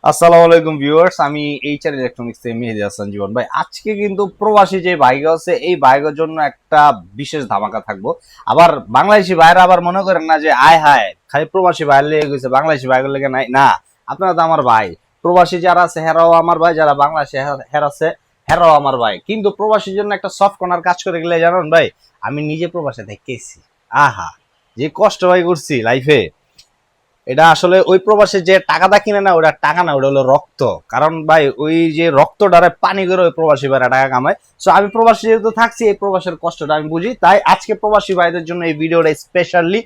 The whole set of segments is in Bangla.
আসসালামু আলাইকুম ভিউয়ার্স, আমি এইচআর ইলেকট্রনিক্স থেকে মেহেদী হাসান জীবন ভাই। আজকে কিন্তু প্রবাসী যে বাইক আছে এই বাইকের জন্য একটা বিশেষ ধামাকা থাকবো। আবার বাংলাদেশি ভাইরা আবার মনে করেন না যে আয় হায় খালি প্রবাসী ভাইয়ের লেগে গেছে, বাংলাদেশি ভাইয়ের লেগে নাই না। আপনারা তো আমার ভাই, প্রবাসী যারা আছে হেরাও আমার ভাই, যারা বাংলাদেশে হেরাছে হেরাও আমার ভাই। কিন্তু প্রবাসীর জন্য একটা সফট কর্নার কাজ করে গেলে জানেন ভাই, আমি নিজে প্রবাসে দেখেছি। আহা, যে কষ্ট ভাই করছি লাইফে, এটা আসলে ওই প্রবাসে যে টাকাটা কিনে না, ওটা টাকা না, ওটা হলো রক্ত। কারণ ভাই ওই যে রক্তটারে পানি করে ওই প্রবাসী ভাইরা টাকা কামায়। সো আমি প্রবাসী যেহেতু থাকছি, এই প্রবাসের কষ্টটা আমি বুঝি, তাই আজকে প্রবাসী ভাইদের জন্য এই ভিডিওটা স্পেশালি।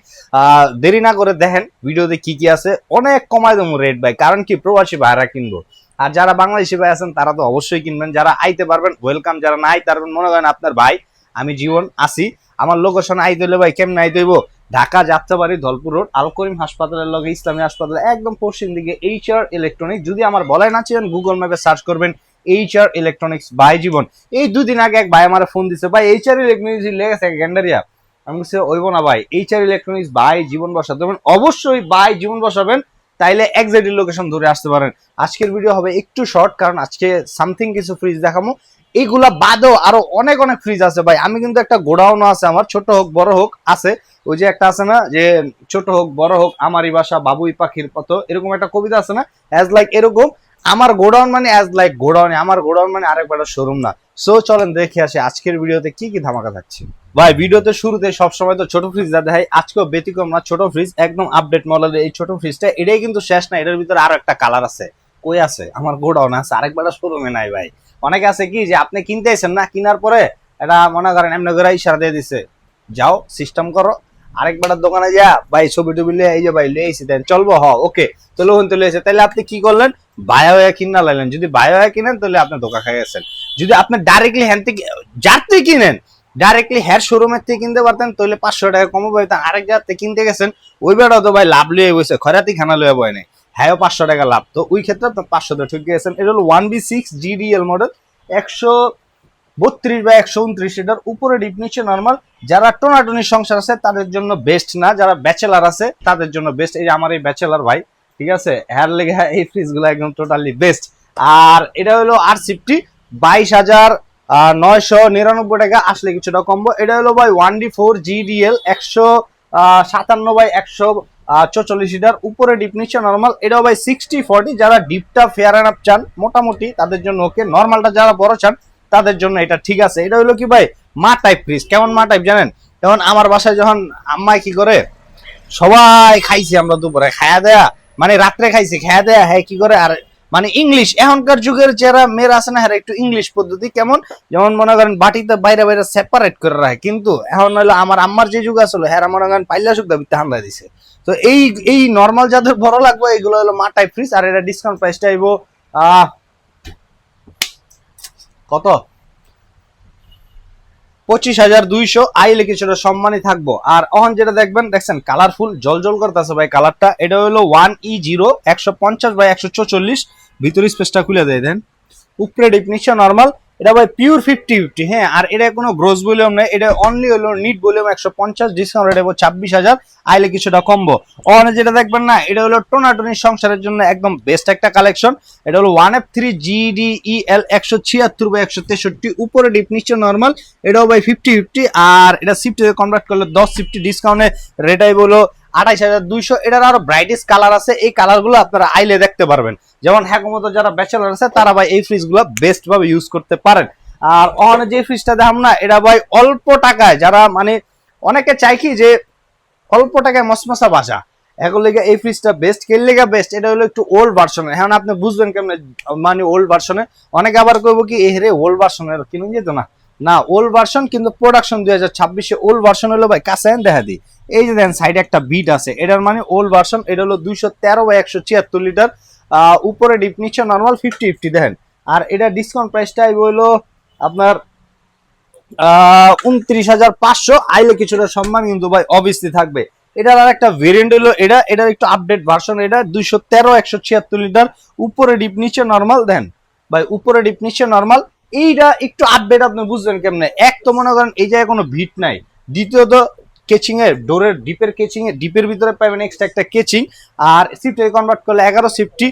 দেরি না করে দেখেন ভিডিওতে কি কি আছে, অনেক কমায় দেবো রেট ভাই। কারণ কি প্রবাসী ভাইরা কিনবো, আর যারা বাংলাদেশি ভাই আছেন তারা তো অবশ্যই কিনবেন। যারা আইতে পারবেন ওয়েলকাম, যারা না আইতে পারবেন মনে করেন আপনার ভাই আমি জীবন আসি, আমার লোকেশন আইতে হলে ভাই কেমন আইতে হইব, ঢাকা যাত্রাবাড়ি ধলপুর রোড আল করিম হাসপাতালের লগে ইসলামী হাসপাতাল একদম পশ্চিম দিকে এইচআর ইলেকট্রনিক্স। যদি আমার বলাই না ছিলেন গুগল ম্যাপে সার্চ করবেন এইচআর ইলেকট্রনিক্স বাই জীবন। এই দুদিন আগে এক ভাই আমার ফোন দিছে, ভাই এইচআর ইলেকট্রনিক্স লেগেছে গেন্ডারিয়া। আমি বলছি ওইব না ভাই, এইচআর ইলেকট্রনিক্স বাই জীবন বসাতে হবে, অবশ্যই বাই জীবন বসাবেন, তাইলে এক্সাক্টলি লোকেশন ধরে আসতে পারেন। আজকের ভিডিও হবে একটু শর্ট, কারণ আজকে সামথিং কিছু ফ্রিজ দেখাবো। এইগুলা বাদেও আরো অনেক অনেক ফ্রিজ আছে ভাই। আমি কিন্তু একটা গোডাউনও আছে আমার, ছোট হোক বড় হোক আছে। ওই যে একটা আছে না যে ছোট হোক বড় হোক আমারই বাসা বাবুই পাখির মতো, এরকম একটা কবিতা আছে না, অ্যাজ লাইক এরকম আমার গোডাউন মানে অ্যাজ লাইক গোডাউন, আমার গোডাউন মানে আরেকবার শোরুম না। সো চলেন দেখে আসি আজকের ভিডিওতে কি কি ধামাকা থাকছে। ভাই ভিডিওতে শুরুতে সবসময় তো ছোট ফ্রিজ দেখাই, আজকেও ব্যতিক্রম না। ছোট ফ্রিজ একদম আপডেট মডেলের এই ছোট ফ্রিজটা, এটাই কিন্তু শেষ না, এটার ভিতরে আরো একটা কালার আছে। কই আছে আমার গোডাউন আছে, আরেকবার শোরুমে নাই ভাই। অনেকে আছে কি যে আপনি কিনতে আইছেন না, কেনার পরে এটা মনে করেন এমনি করে ইশারা দিয়ে দিছে, যাও সিস্টেম করো। আরেকবার দোকানে যা ভাই ছবি টবি লিয়ে এই যে ভাই লিয়েছি দেন চলবো, হ ওকে তো লোহন তো লিয়েছে, তাহলে আপনি কি করলেন, বায়া হয়ে কিনা লাইলেন। যদি বায়া হয়ে কিনেন তাহলে আপনি ধোকা খাই গেছেন। যদি আপনি ডাইরেক্টলি হ্যান থেকে যার থেকে কিনেন, ডাইরেক্টলি হেয়ার শোরুমের থেকে কিনতে পারতেন, তাহলে 500 টাকা কমে পাইতেন। আরেক জায়গা থেকে কিনতে গেছেন, ওই বেড়াও তো ভাই লাভ লিয়ে বসে খরাতি খানা লয়ে বয় নাই, হ্যাঁ 500 টাকা লাভ, তো ওই ক্ষেত্রে তো 500 টাকা ঠিক গেছেন। এটা হলো 1B6 GDL মডেল, 132/129, এটার উপরে ডিপ নিচে নর্মাল। যারা টোনাটুনি সংসার আছে তাদের জন্য বেস্ট না, যারা ব্যাচেলার আছে তাদের জন্য বেস্ট। এই যে আমার এই ব্যাচেলার ভাই, ঠিক আছে, হেয়ার লেগে এই ফ্রিজ গুলো একদম টোটালি বেস্ট। আর এটা হলো R50, 22,999 টাকা, আসলে কিছুটা কমবো। এটা হলো ভাই 1D4 GDL 157/144 লিটার, উপরে ডিপ নিচে নর্মাল। এটাও ভাই 60/40, যারা ডিপটা ফেয়ার এন্ড আপ চান মোটামুটি তাদের জন্য ওকে, নর্মালটা যারা বড় চান তাদের জন্য এটা ঠিক আছে। এটা হলো কি ভাই মা টাইপ ফ্রিজ। কেমন মা টাইপ জানেন, যেমন আমার বাসায় যখন আম্মাই কি করে, সবাই খাইছি আমরা দুপুরে খায়া দেয়া, মানে রাত্রে খাইছি খায়া দেয়া, হ্যাঁ কি করে আর মানে ইংলিশ এখনকার যুগের যারা মেয়েরা আছে না, হ্যাঁ একটু ইংলিশ পদ্ধতি কেমন, যেমন মনে করেন বাটিতে বাইরে বাইরে সেপারেট করে রাখে। কিন্তু এখন হলো আমার আম্মার যে যুগ আসলে, হ্যাঁ মনে করেন পাইলা সুখ দাবিতে হামলা দিছে। তো এই নর্মাল যাদের বড় লাগবে এগুলো হলো মা টাইপ ফ্রিজ। আর এটা ডিসকাউন্ট প্রাইসটা আইব কত, 25,200। আইলে কিছুটা সম্মানই থাকবো। আর অহন যেটা দেখবেন, দেখছেন কালারফুল জল জল করতেছে ভাই কালারটা। এটা হলো 1E0 150/144, ভিতরে স্পেসটা খুলে দেয় দেন, উপরে ডিপ নিচে নর্মাল। এটা ভাই পিওর 50-50, হ্যাঁ। আর এটা কোনো গ্রোস ভলিউম নেই, এটা অনলি হলো নিট ভলিউম 150, ডিসকাউন্ট রেট 26,000, আইলে কিছুটা কমবো। অনে যেটা দেখবেন না, এটা হলো টোনাটুনি সংসারের জন্য একদম বেস্ট একটা কালেকশন। এটা হলো 1F3 GDEL 176/163, উপরে ডিপ নিচে নর্মাল। এটাও ভাই 50-50, আর এটা শিফটে কনভার্ট করলে 10 শিফটি ডিসকাউন্টে রেটাই বলো 28,200। এটার আরো ব্রাইটেস্ট কালার আছে, এই কালারগুলো আপনারা আইলে দেখতে পারবেন। যেমন হ্যাঁ মতো যারা ব্যাচেলার আছে তারা ভাই এই ফ্রিজ গুলো বেস্ট ভাবে ইউজ করতে পারেন। আর অনে যে ফ্রিজটা দেখাম না, এটা ভাই অল্প টাকায়, যারা মানে অনেকে চাই কি যে অল্প টাকায় মসমসা বাসা, এখন লেগে এই ফ্রিজটা বেস্ট। কে লেগে বেস্ট, এটা হলো একটু ওল্ড ভার্সনের। এখন আপনি বুঝবেন কেমন মানে ওল্ড ভার্সনে, অনেকে আবার কইবো কি এই রে ওল্ড ভার্সনের কিনুন যেত না, না ওল্ড ভার্সন কিন্তু প্রোডাকশন 2026-এ। ওল্ড ভার্সন হলো ভাই কাছে দেখা দিই, এই যে দেন সাইডে একটা বিট আছে, এটার মানে ওল্ড ভার্সন। এটা হলো 213/176 লিটার, উপরে ডিপ নিচে নর্মাল 50-50 দেখেন। আর এটা ডিসকাউন্ট প্রাইসটা হলো আপনার 29,500, আইলে কিছুটা সম্মান কিন্তু ভাই অবভিয়াসলি থাকবে। এটার আর একটা ভেরিয়েন্ট হলো এটার একটু আপডেট ভার্সন। এটা 213/176 লিটার, উপরে ডিপ নিচে নর্মাল দেন ভাই, উপরে ডিপ নিচে নর্মাল। এইটা একটু আপডেট আপনি বুঝবেন কেমনে, এক তো মনে করেন এই জায়গায় কোনো ভিট নাই, দ্বিতীয়ত কেচিং এর ডোরের ডিপের কেচিং এর ডিপের ভিতরে পাবেন এক্সট্রা একটা কেচিং। আর সিফটি কনভার্ট করলে 11 সিফটি,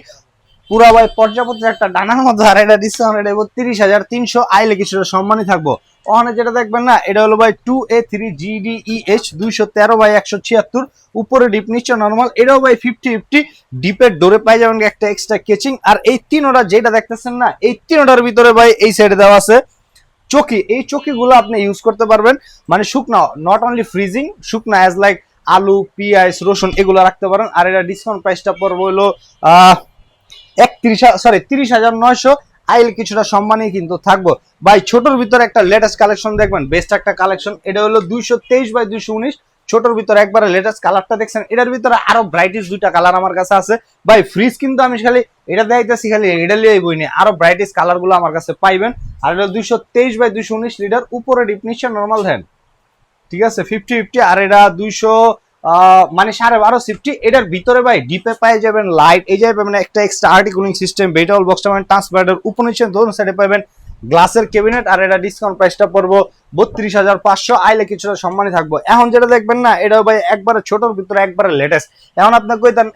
পুরা ভাই পর্যাপ্ত একটা ডানার মধ্যে, আর এটা ডিসকাউন্ট রেট 30,300 আইলে কিছুটা সম্মানই থাকবো। ওখানে যেটা দেখবেন না, এটা হলো ভাই 2A3 GDEH 213/176, উপরে ডিপ নিচে নরমাল। এটাও ভাই 50-50 ডিপের ডোরে পাই যাবেন একটা এক্সট্রা কেচিং। আর এই তিনোটা যেটা দেখতেছেন না, এই তিনোটার ভিতরে ভাই এই সাইডে দেওয়া আছে চকি। এই চকিগুলো আপনি ইউজ করতে পারবেন, মানে শুকনা, নট অনলি ফ্রিজিং, শুকনা অ্যাজ লাইক আলু, পেঁয়াজ, রসুন এগুলো রাখতে পারেন। আর এটা ডিসকাউন্ট প্রাইসটা পড়বে হলো 30,900 আইল কিছুটা সম্মানই কিন্তু থাকবো। ভাই ছোটর ভিতরে একটা লেটেস্ট কালেকশন দেখবেন, বেস্ট একটা কালেকশন। এটা হলো 223/219, ছোটর ভিতরে একবারে লেটেস্ট কালারটা দেখছেন। এটার ভিতরে আরো ব্রাইটিস দুইটা কালার আমার কাছে আছে ভাই। ফ্রিজ কিন্তু আমি খালি এটা দেখাইতেছি, খালি এটা লিয়ে বই নিয়ে, আরো ব্রাইটিস কালার গুলো আমার কাছে পাইবেন। আর এটা 223/219 লিটার, উপরে ডিপ নিচে নর্মাল দেন, ঠিক আছে 50-50। আর এটা 200 মানে 12.5 এটার ভিতরে ভাই ডিপে পাই যাবেন লাইট, এই যে পাবেন একটা এক্সট্রা আর্টি কুলিং সিস্টেম, বেটাল বক্সটা মানে ট্রান্সপারেন্ট, উপর নিচে দোনো সাইডে পাবেন গ্লাসের ক্যাবিনেট। আর এটা ডিসকাউন্ট প্রাইসটা পড়বো 32,500 আইলে কিছুটা সম্মানই থাকবো। এখন যেটা দেখবেন না, এটা ভাই একবারে ছোটর ভিতরে একবারে লেটেস্ট। এখন আপনাকে কইতেন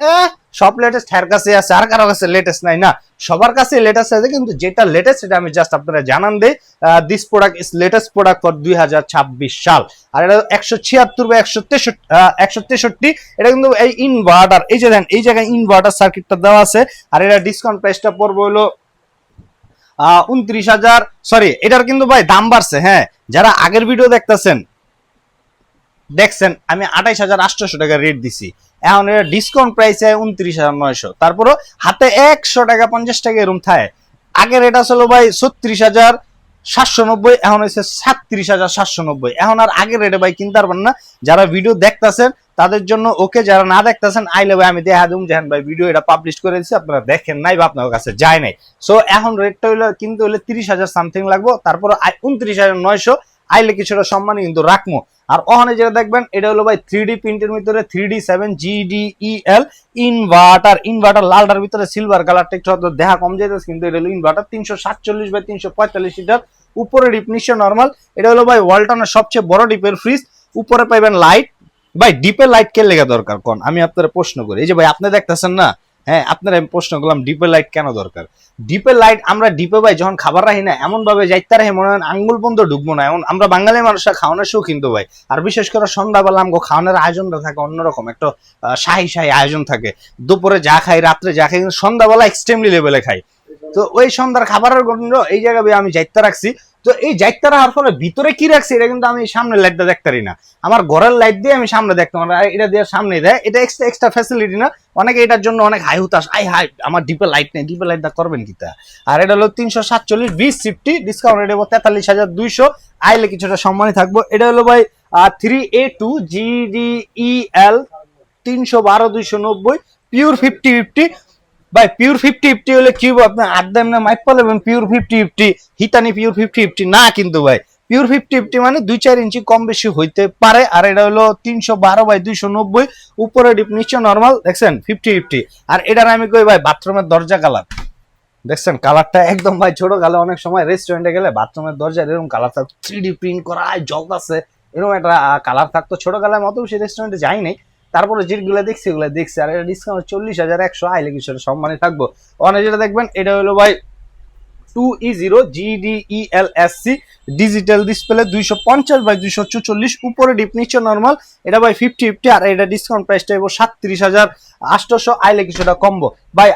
সব লেটেস্ট হের কাছে আছে, আর কারো কাছে লেটেস্ট নাই, না সবার কাছে লেটেস্ট আছে, কিন্তু যেটা লেটেস্ট সেটা আমি জাস্ট আপনারা জানান দেই। This product is latest product for 2026 সাল। আর এটা 176/163, এটা কিন্তু এই ইনভার্টার, এই যে দেন এই জায়গায় ইনভার্টার সার্কিটটা দেওয়া আছে। আর এটা ডিসকাউন্ট প্রাইসটা পড়বে হলো 29,000, সরি এটার কিন্তু ভাই দাম বাড়ছে। হ্যাঁ, যারা আগের ভিডিও দেখছেন আমি 28,800 টাকা রেট দিছি, এখন এটা ডিসকাউন্ট প্রাইসে 29,900, তারপরও হাতে 100 টাকা 50 টাকা এরকম থাকে। আগের রেট আসলে ভাই 36,790, এখন হয়েছে 37,790। এখন আর আগের রেটে ভাই কিনতে পারবেন না। যারা ভিডিও দেখতেছেন তাদের জন্য ওকে, যারা না দেখতেছেন আইলে ভাই আমি দেখা দিম যে ভাই ভিডিও এটা পাবলিশ করে দিচ্ছি, আপনারা দেখেন নাই বা আপনার কাছে যায় নাই। সো এখন রেটটা হইলো কিন্তু হইলে 30,000 সামথিং লাগবো, তারপর 29,900 আইলে কিছুটা সম্মান কিন্তু রাখবো। আর ওখানে যেটা দেখবেন এটা হলো ভাই 3D প্রিন্টের ভিতরে 3D7 GDEL ইনভার্টার লালটার ভিতরে সিলভার কালারটা একটু দেখা কম যাইতেছে, কিন্তু এটা হলো ইনভার্টার 347/345 লিটার, উপরে ডিপ নিচে নরমাল। এটা হলো ভাই ওয়ালটনের সবচেয়ে বড় ডিপের ফ্রিজ। উপরে পাইবেন লাইট। ভাই ডিপের লাইট কে লেগে দরকার কোন, আমি আপনারা প্রশ্ন করি। এই যে ভাই আপনি দেখতেছেন না, হ্যাঁ আপনারা আমি প্রশ্ন করলাম ডিপের লাইট কেন দরকার। ডিপের লাইট আমরা ডিপে ভাই যখন খাবার রাখি না, এমন ভাবে যাইতে রাখি মনে হয় আঙ্গুল পর্যন্ত ঢুকবো না। এমন আমরা বাঙালি মানুষরা খাওয়ানোর শৌখিন কিন্তু ভাই, আর বিশেষ করে সন্ধ্যাবেলা আমগো খাওয়ানোর আয়োজনটা থাকে অন্যরকম, একটা শাহী আয়োজন থাকে। দুপুরে যা খাই, রাত্রে যা খাই, কিন্তু সন্ধ্যাবেলা এক্সট্রিমলি লেভেলে খাই। তো ওই সন্ধ্যার খাবারের গন্ধ এই জায়গায় আমি যাইতে রাখছি। তো এই যাইতে রাখার ফলে ভিতরে কি রাখছি এটা কিন্তু আমি সামনে লাইটটা দেখতে পারি না, আমার ঘরের লাইট দিয়ে আমি সামনে দেখতে পারি, এটা দিয়ে সামনে দেয়, এটা এক্সট্রা ফ্যাসিলিটি না। অনেকে এটার জন্য অনেক হাই হুতাশ, হাই আমার ডিপে লাইট নেই, ডিপে লাইটটা করবেন কিতা। আর এটা হলো 347 2050, ডিসকাউন্ট রেট 43,200 আইলে কিছুটা সম্মানই থাকবো। এটা হলো ভাই 3A2 GDEL 312/290 পিওর 50-50। ভাই পিওর 50-50 হলে কি আপনি আড্ডা এমনি মাইক পালেন পিওর 50-50 হিতানি পিওর 50-50 না, কিন্তু ভাই পিওর 50-50 মানে 2-4 ইঞ্চি কম বেশি হইতে পারে। আর এটা হলো 312/290, উপরে ডিপ নিচে নরমাল, দেখছেন 50-50। আর এটার আমি কই ভাই বাথরুমের দরজা কালার দেখছেন, কালারটা একদম ভাই ছোট কালে অনেক সময় রেস্টুরেন্টে গেলে বাথরুমের দরজা এরকম কালার থাকতো, 3D প্রিন্ট করা জগ আছে এরকম একটা কালার থাকতো। ছোট কালে মতো সে রেস্টুরেন্টে যাই নাই, তারপরে যেগুলো দেখছি ওগুলো দেখছি। আর এটা ডিসকাউন্ট 40,100 আইলে কিছু সম্মানে থাকবো। অনেক যেটা দেখবেন এটা হলো ভাই 2E0 GDELSC ডিজিটাল ডিসপ্লে 250/244, উপরে ডিপ নিচে নরমাল। এটা ভাই 50-50। আর এটা ডিসকাউন্ট প্রাইসটা এবো 37,800 আইলে কিছুটা কমবো। ভাই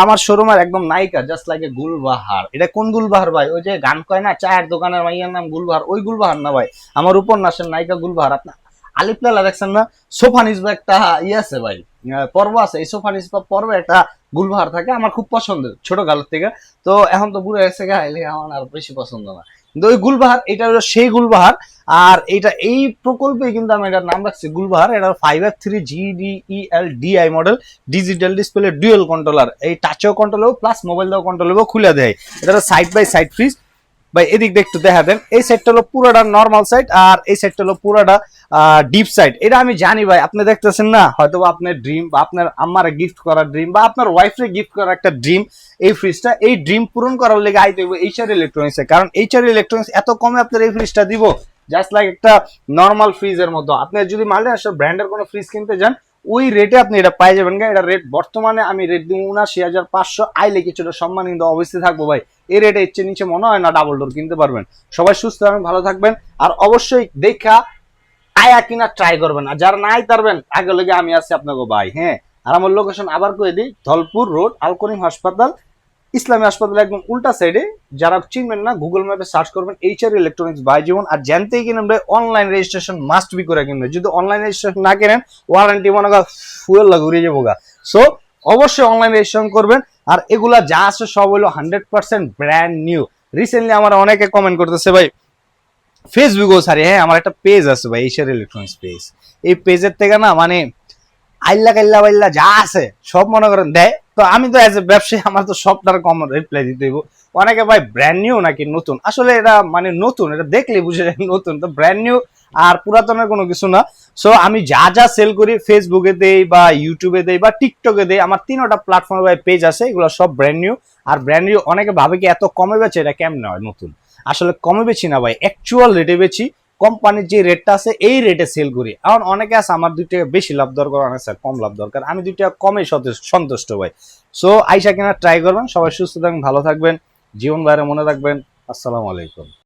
আমার শোরুমের একদম নায়িকা জাস্ট লাইক গুলবাহার। এটা কোন গুলবাহার ভাই? ওই যে গান কয় না চায়ের দোকানের মাইয়ার নাম গুলবাহার, ওই গুলবাহার না ভাই, আমার উপন্যাসের নায়িকা গুলবাহার। আপনার আলিপলালা দেখছেন না, সোফানিস বা একটা ইয়ে আছে ভাই, পর্ব আছে, এই সোফানিস বা পর্বে একটা গুলবাহার থাকে, আমার খুব পছন্দের ছোট কালের থেকে। তো এখন তো বুড়ো গেছে গা, আমার আর বেশি পছন্দ না, কিন্তু ওই গুলবাহার এটা হলো সেই গুলবাহার। আর এটা এই প্রকল্পে কিন্তু আমি এটার নাম রাখছি গুলবাহার। এটা 5F3 GDEL DI model, digital display dual controller, এই টাচও কন্ট্রোল হবো প্লাস মোবাইল দাও কন্ট্রোল হবো, খুলে দেয়। এটা সাইড বাই সাইড ফ্রিজ। ভাই এদিকটা একটু দেখা দেন, এই সাইডটা হলো পুরোটা নর্মাল সাইড, আর এই সাইডটা হলো পুরোটা ডিপ সাইড। এটা আমি জানি ভাই আপনি দেখতেছেন না, হয়তো আপনার ড্রিম বা আপনার আম্মারে গিফট করার ড্রিম বা আপনার ওয়াইফরে গিফট করার একটা ড্রিম, এই ফ্রিজটা, এই ড্রিম পূরণ করার লেগে আইতে হইব এইচআর ইলেকট্রনিক্সে। কারণ এইচআর ইলেকট্রনিক্স এত কমে আপনার এই ফ্রিজটা দিব, জাস্ট লাইক একটা নর্মাল ফ্রিজের মতো। আপনি যদি মাল্টিনেশনাল ব্র্যান্ডের কোনো ফ্রিজ কিনতে যান, ওই রেটে আপনি এটা পাই যাবেন। এটা রেট বর্তমানে আমি রেট দিব ৭৯,৫০০, আইলে কিছুটা সম্মান কিন্তু অবশ্যই থাকবো ভাই। এই রেটে ইচ্ছে নিচে মনে হয় না ডাবল ডোর কিনতে পারবেন। সবাই সুস্থ থাকবেন, ভালো থাকবেন, আর অবশ্যই দেখা আয়া কিনা ট্রাই করবেন। আর যারা নাই পারবেন আগে লগে আমি আছি আপনাকে ভাই। হ্যাঁ, আর আমার লোকেশন আবার কয়ে দিই, ধলপুর রোড, আল করিম হাসপাতাল, ইসলামী হাসপাতাল একদম উল্টা সাইডে। যারা চিনবেন না গুগল ম্যাপে সার্চ করবেন এইচআর ইলেকট্রনিক্স বাই জীবন। আর জানতেই কিনবেন ভাই অনলাইন রেজিস্ট্রেশন মাস্ট বি করে কিনবেন। যদি অনলাইন রেজিস্ট্রেশন না কেনেন ওয়ারেন্টি মনে করেন ফুয়েল লাগে উড়িয়ে যাবো গা। সো অবশ্যই অনলাইন রেজিস্ট্রেশন করবেন। আর এগুলা যা আছে সব হলো 100% ব্র্যান্ড নিউ। রিসেন্টলি আমার অনেকে কমেন্ট করতেছে ভাই ফেসবুকেও সারি, হ্যাঁ আমার একটা পেজ আছে ভাই এইচআর ইলেকট্রনিক্স পেজ। এই পেজের থেকে না মানে আইল্লা কাইল্লা বাইল্লা যা আছে সব মনে করেন দেয়। তো আমি তো এজ এ ব্যবসায়ী আমার তো সবটার কম রিপ্লাই দিতে হইব। অনেকে ভাই ব্র্যান্ড নিউ নাকি নতুন, আসলে এটা মানে নতুন, এটা দেখলে বুঝে যায় নতুন। তো ব্র্যান্ড নিউ আর পুরাতনের কোনো কিছু না। সো আমি যা যা সেল করি ফেসবুকে দেই বা ইউটিউবে দেই বা টিকটকে দেই, আমার 3টা প্ল্যাটফর্মে ভাই পেজ আছে, এগুলো সব ব্র্যান্ড নিউ। আর ব্র্যান্ড নিউ অনেকে ভাবে কি এত কমে বেচে, এটা কেমনে হয় নতুন। আসলে কমে বেচি না ভাই, অ্যাকচুয়াল রেটে বেচি। কোম্পানির যে রেটটা আছে এই রেটে সেল করি। এখন অনেকে আছে আমার 2 টাকা বেশি লাভ দরকার, অনেক স্যার কম লাভ দরকার, আমি 2 টাকা কমে সন্তুষ্ট ভাই। সো আইসা কিনা ট্রাই করবেন। সবাই সুস্থ থাকবেন, ভালো থাকবেন, জীবন বাইরে মনে রাখবেন। আসসালামু আলাইকুম।